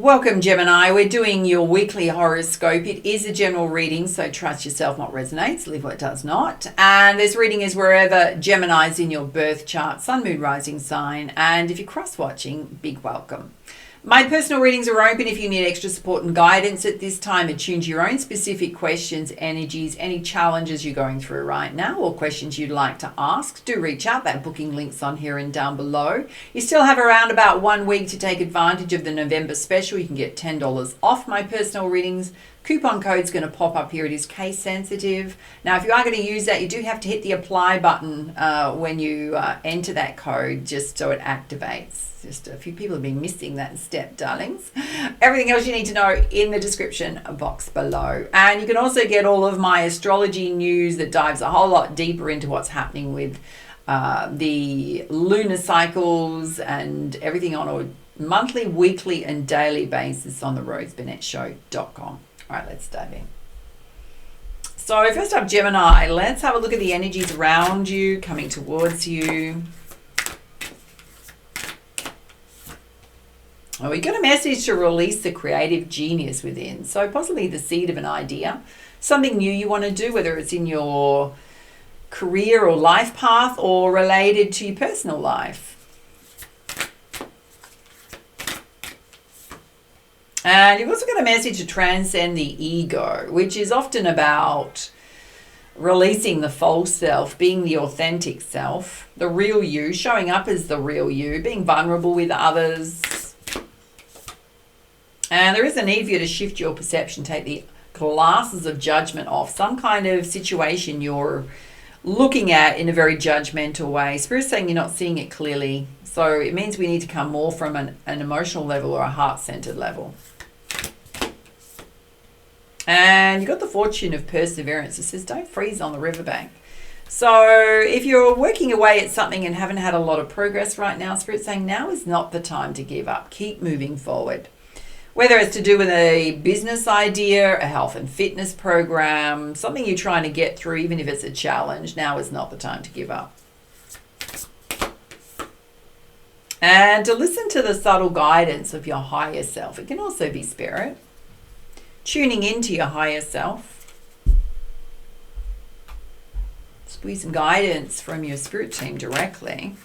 Welcome, Gemini. We're doing your weekly horoscope. It is a general reading, so trust yourself what resonates, leave what does not. And this reading is wherever Gemini's in your birth chart, sun, moon, rising sign. And if you're cross-watching, big welcome. My personal readings are open if you need extra support and guidance at this time. Attune to your own specific questions, energies, any challenges you're going through right now or questions you'd like to ask. Do reach out. That booking link's on here and down below. You still have around about 1 week to take advantage of the November special. You can get $10 off my personal readings. Coupon code's going to pop up here. It is case sensitive. Now, if you are going to use that, you do have to hit the apply button when you enter that code just so it activates. Just a few people have been missing that step, darlings. Everything else you need to know in the description box below. And you can also get all of my astrology news that dives a whole lot deeper into what's happening with the lunar cycles and everything on a monthly, weekly, and daily basis on the roseburnettShow.com. All right, let's dive in. So first up, Gemini, let's have a look at the energies around you, coming towards you. Oh, we got a message to release the creative genius within. So possibly the seed of an idea, something new you want to do, whether it's in your career or life path or related to your personal life. And you've also got a message to transcend the ego, which is often about releasing the false self, being the authentic self, the real you, showing up as the real you, being vulnerable with others. And there is a need for you to shift your perception, take the glasses of judgment off, some kind of situation you're looking at in a very judgmental way. Spirit's saying you're not seeing it clearly. So it means we need to come more from an emotional level or a heart-centered level. And you've got the fortune of perseverance. It says don't freeze on the riverbank. So if you're working away at something and haven't had a lot of progress right now, Spirit's saying now is not the time to give up. Keep moving forward. Whether it's to do with a business idea, a health and fitness program, something you're trying to get through, even if it's a challenge, now is not the time to give up. And to listen to the subtle guidance of your higher self. It can also be spirit. Tuning into your higher self. Squeeze some guidance from your spirit team directly.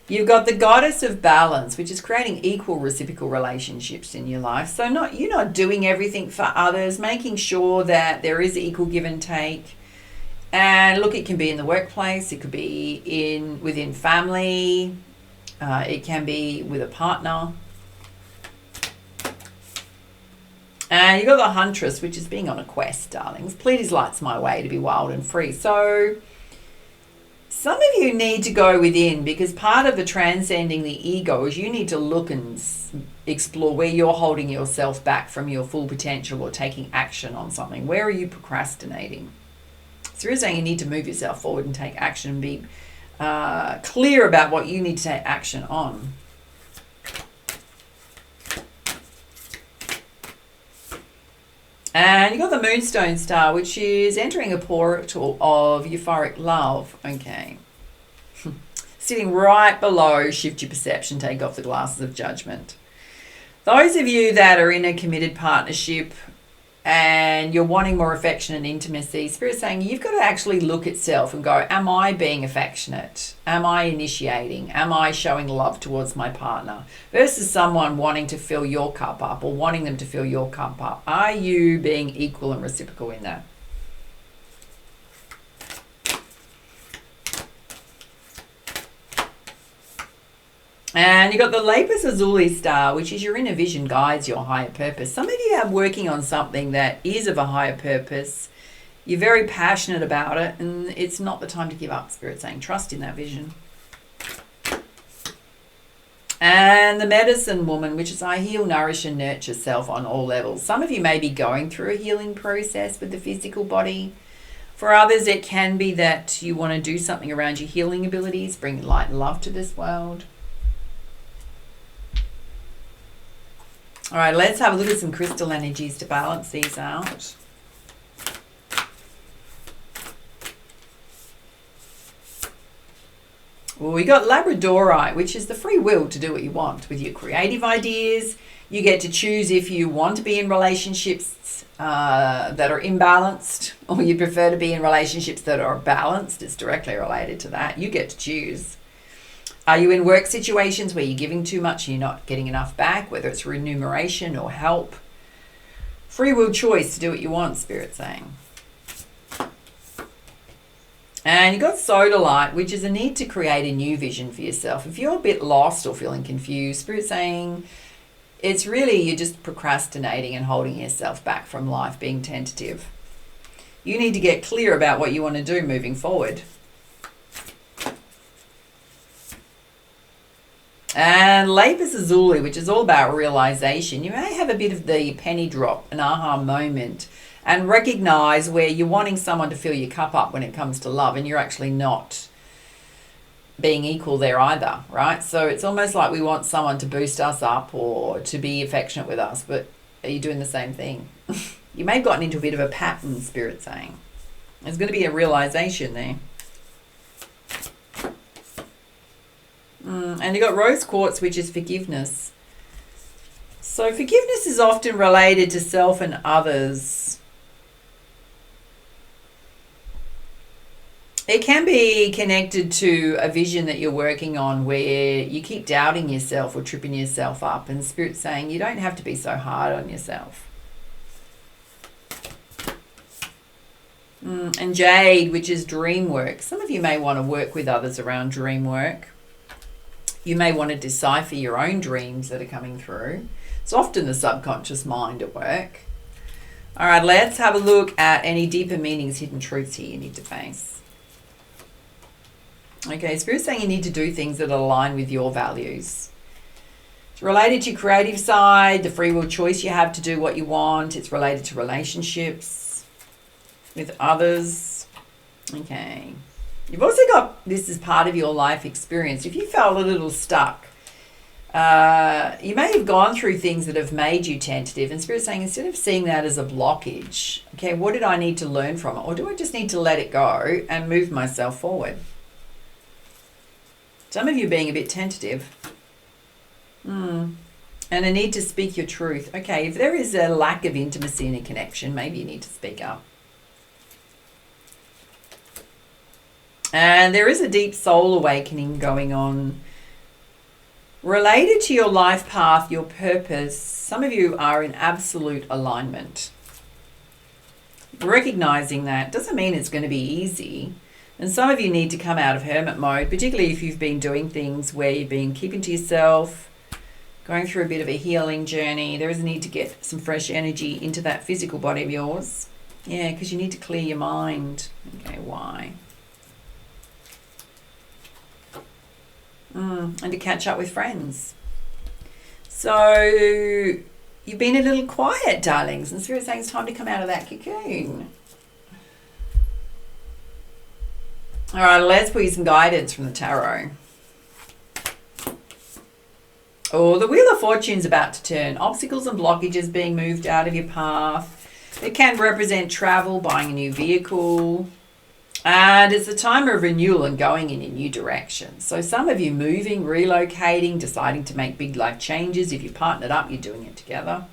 You've got the goddess of balance, which is creating equal reciprocal relationships in your life. So you're not doing everything for others, making sure that there is equal give and take. And look, it can be in the workplace, it could be within family, it can be with a partner. And you've got the huntress, which is being on a quest, darlings. Please lights my way to be wild and free. So some of you need to go within, because part of the transcending the ego is you need to look and explore where you're holding yourself back from your full potential or taking action on something. Where are you procrastinating? So you're saying you need to move yourself forward and take action and be clear about what you need to take action on. And you've got the Moonstone Star, which is entering a portal of euphoric love. Okay. Sitting right below, shift your perception, take off the glasses of judgment. Those of you that are in a committed partnership and you're wanting more affection and intimacy, Spirit's saying you've got to actually look at self and go, am I being affectionate? Am I initiating? Am I showing love towards my partner? Versus someone wanting to fill your cup up or wanting them to fill your cup up. Are you being equal and reciprocal in that? And you've got the Lapis Lazuli Star, which is your inner vision guides your higher purpose. Some of you are working on something that is of a higher purpose. You're very passionate about it, and it's not the time to give up. Spirit saying trust in that vision. And the Medicine Woman, which is I heal, nourish, and nurture self on all levels. Some of you may be going through a healing process with the physical body. For others, it can be that you want to do something around your healing abilities, bring light and love to this world. All right, let's have a look at some crystal energies to balance these out. Well, we got Labradorite, which is the free will to do what you want with your creative ideas. You get to choose if you want to be in relationships that are imbalanced, or you prefer to be in relationships that are balanced. It's directly related to that. You get to choose. Are you in work situations where you're giving too much and you're not getting enough back, whether it's remuneration or help? Free will choice to do what you want, Spirit's saying. And you got Sodalite, which is a need to create a new vision for yourself. If you're a bit lost or feeling confused, Spirit's saying it's really you're just procrastinating and holding yourself back from life, being tentative. You need to get clear about what you want to do moving forward. And Lapis Lazuli, which is all about realization. You may have a bit of the penny drop, an aha moment, and recognize where you're wanting someone to fill your cup up when it comes to love, and you're actually not being equal there either, right? So it's almost like we want someone to boost us up or to be affectionate with us, but are you doing the same thing? You may have gotten into a bit of a pattern, Spirit saying. There's going to be a realization there. And you got Rose Quartz, which is forgiveness. So forgiveness is often related to self and others. It can be connected to a vision that you're working on where you keep doubting yourself or tripping yourself up, and Spirit's saying you don't have to be so hard on yourself. And Jade, which is dream work. Some of you may want to work with others around dream work. You may want to decipher your own dreams that are coming through. It's often the subconscious mind at work. All right, let's have a look at any deeper meanings, hidden truths here you need to face. Okay, Spirit's saying you need to do things that align with your values. It's related to your creative side, the free will choice you have to do what you want. It's related to relationships with others. Okay. You've also got, this is part of your life experience. If you felt a little stuck, you may have gone through things that have made you tentative, and Spirit's saying instead of seeing that as a blockage, okay, what did I need to learn from it? Or do I just need to let it go and move myself forward? Some of you being a bit tentative. And a need to speak your truth. Okay, if there is a lack of intimacy in a connection, maybe you need to speak up. And there is a deep soul awakening going on. Related to your life path, your purpose, some of you are in absolute alignment. Recognizing that doesn't mean it's going to be easy. And some of you need to come out of hermit mode, particularly if you've been doing things where you've been keeping to yourself, going through a bit of a healing journey. There is a need to get some fresh energy into that physical body of yours. Yeah, because you need to clear your mind. Okay, why? And to catch up with friends. So you've been a little quiet, darlings, and Spirit's saying it's time to come out of that cocoon. All right, let's put you some guidance from the tarot. Oh, the Wheel of Fortune's about to turn. Obstacles and blockages being moved out of your path. It can represent travel, buying a new vehicle. And it's a time of renewal and going in a new direction. So some of you moving, relocating, deciding to make big life changes. If you're partnered up, you're doing it together.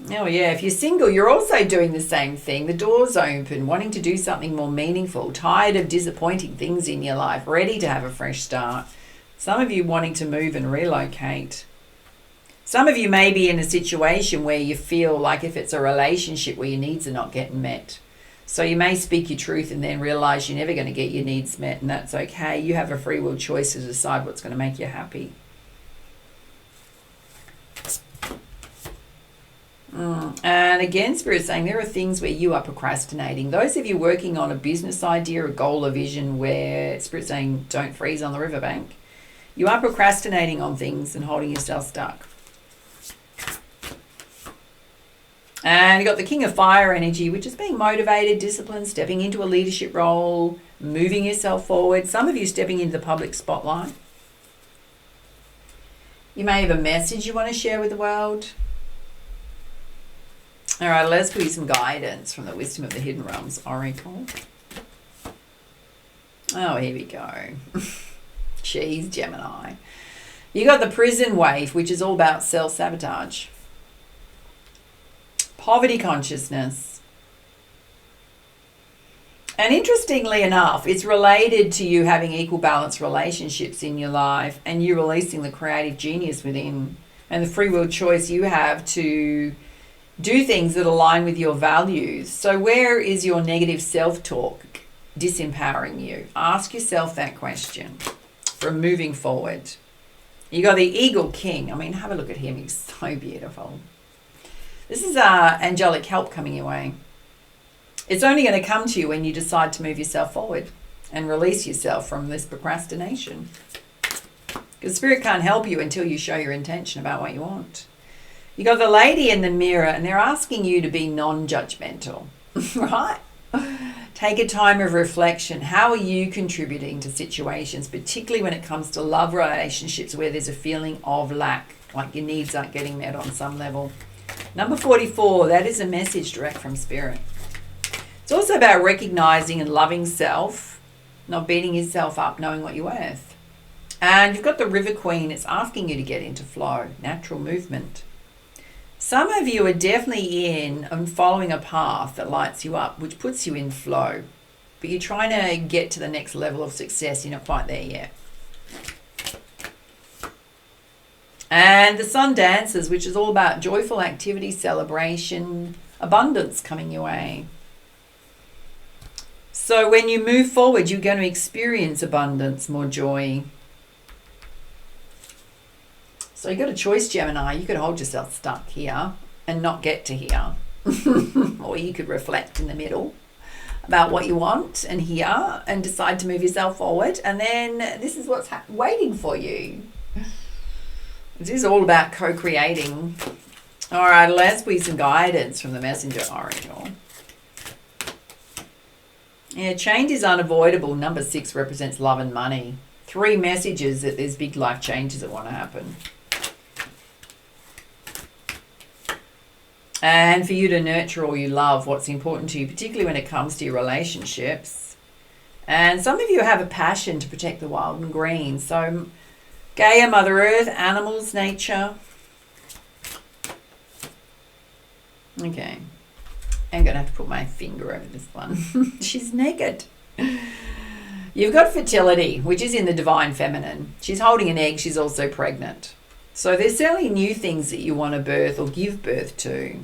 Oh yeah, if you're single, you're also doing the same thing. The door's open, wanting to do something more meaningful, tired of disappointing things in your life, ready to have a fresh start. Some of you wanting to move and relocate. Some of you may be in a situation where you feel like if it's a relationship where your needs are not getting met. So you may speak your truth and then realize you're never going to get your needs met, and that's okay. You have a free will choice to decide what's going to make you happy. And again, Spirit's saying there are things where you are procrastinating. Those of you working on a business idea, a goal, a vision, where Spirit's saying don't freeze on the riverbank. You are procrastinating on things and holding yourself stuck. And you've got the King of Fire energy, which is being motivated, disciplined, stepping into a leadership role, moving yourself forward. Some of you stepping into the public spotlight. You may have a message you want to share with the world. All right, let's put you some guidance from the Wisdom of the Hidden Realms Oracle. Oh, here we go. Jeez, Gemini. You got the prison wave, which is all about self-sabotage. Poverty consciousness. And interestingly enough, it's related to you having equal balance relationships in your life and you releasing the creative genius within and the free will choice you have to do things that align with your values. So where is your negative self-talk disempowering you? Ask yourself that question from moving forward. You got the Eagle King. I mean, have a look at him. He's so beautiful. This is angelic help coming your way. It's only going to come to you when you decide to move yourself forward and release yourself from this procrastination. Because Spirit can't help you until you show your intention about what you want. You got the lady in the mirror and they're asking you to be non-judgmental, right? Take a time of reflection. How are you contributing to situations, particularly when it comes to love relationships where there's a feeling of lack, like your needs aren't getting met on some level? Number 44, that is a message direct from Spirit. It's also about recognizing and loving self, not beating yourself up, knowing what you're worth. And you've got the River Queen. It's asking you to get into flow, natural movement. Some of you are definitely in and following a path that lights you up, which puts you in flow. But you're trying to get to the next level of success. You're not quite there yet. And the Sun Dances, which is all about joyful activity, celebration, abundance coming your way. So when you move forward, you're going to experience abundance, more joy. So you got a choice, Gemini. You could hold yourself stuck here and not get to here. Or you could reflect in the middle about what you want and here and decide to move yourself forward. And then this is what's waiting for you. This is all about co-creating. All right, let's be some guidance from the Messenger Oracle. Yeah, change is unavoidable. Number 6 represents love and money. 3 messages that there's big life changes that want to happen. And for you to nurture all you love, what's important to you, particularly when it comes to your relationships. And some of you have a passion to protect the wild and green. So Gaia, Mother Earth, animals, nature. Okay. I'm going to have to put my finger over this one. She's naked. You've got fertility, which is in the divine feminine. She's holding an egg. She's also pregnant. So there's certainly new things that you want to birth or give birth to.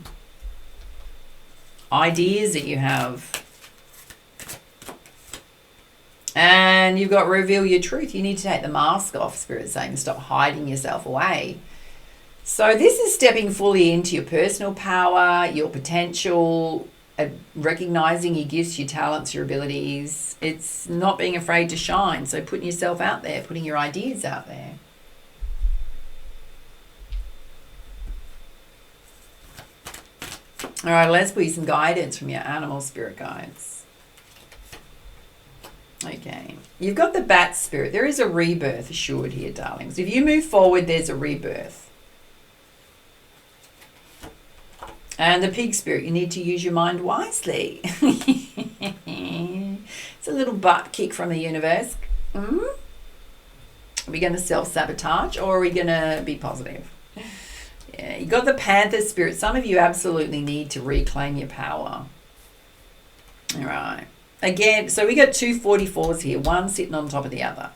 Ideas that you have. And you've got reveal your truth. You need to take the mask off, Spirit's saying. Stop hiding yourself away. So this is stepping fully into your personal power, your potential, recognizing your gifts, your talents, your abilities. It's not being afraid to shine. So putting yourself out there, putting your ideas out there. All right, let's put some guidance from your animal spirit guides. Okay, you've got the bat spirit. There is a rebirth assured here, darlings. If you move forward, there's a rebirth. And the pig spirit, you need to use your mind wisely. It's a little butt kick from the universe. Are we going to self-sabotage or are we going to be positive? Yeah, you got the panther spirit. Some of you absolutely need to reclaim your power. All right. Again, so we got 2 44s here, one sitting on top of the other.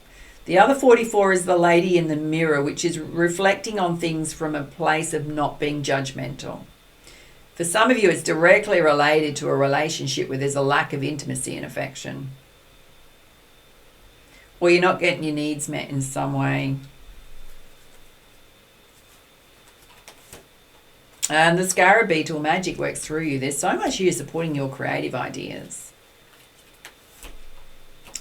The other 44 is the lady in the mirror, which is reflecting on things from a place of not being judgmental. For some of you, it's directly related to a relationship where there's a lack of intimacy and affection. Or you're not getting your needs met in some way. And the scarab beetle magic works through you. There's so much here supporting your creative ideas.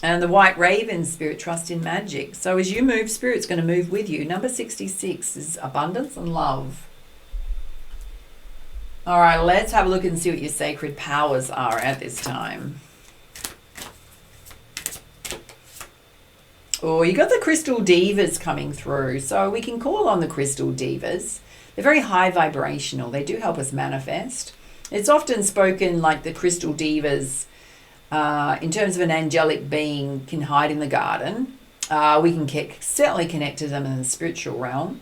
And the white raven spirit, trust in magic. So as you move, Spirit's going to move with you. Number 66 is abundance and love. All right, let's have a look and see what your sacred powers are at this time. Oh, you got the crystal divas coming through. So we can call on the crystal divas. They're very high vibrational. They do help us manifest. It's often spoken like the crystal divas in terms of an angelic being can hide in the garden. We can certainly connect to them in the spiritual realm.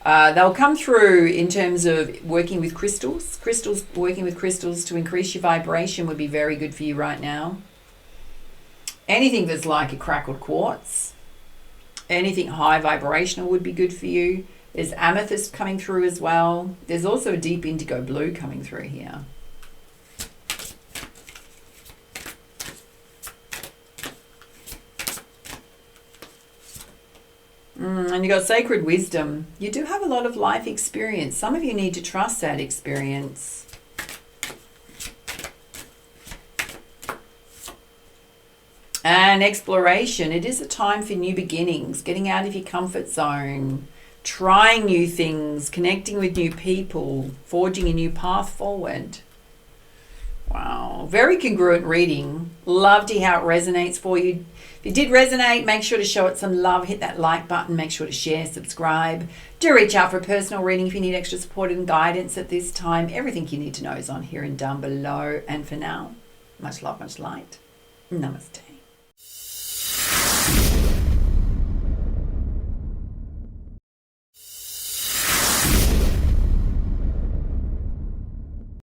They'll come through in terms of working with crystals. Working with crystals to increase your vibration would be very good for you right now. Anything that's like a crackled quartz, anything high vibrational would be good for you. There's amethyst coming through as well. There's also a deep indigo blue coming through here. And you got sacred wisdom. You do have a lot of life experience. Some of you need to trust that experience. And exploration. It is a time for new beginnings, getting out of your comfort zone, trying new things, connecting with new people, forging a new path forward. Wow, very congruent reading. Love to hear how it resonates for you. If it did resonate, make sure to show it some love. Hit that like button. Make sure to share, subscribe. Do reach out for a personal reading if you need extra support and guidance at this time. Everything you need to know is on here and down below. And for now, much love, much light. Namaste.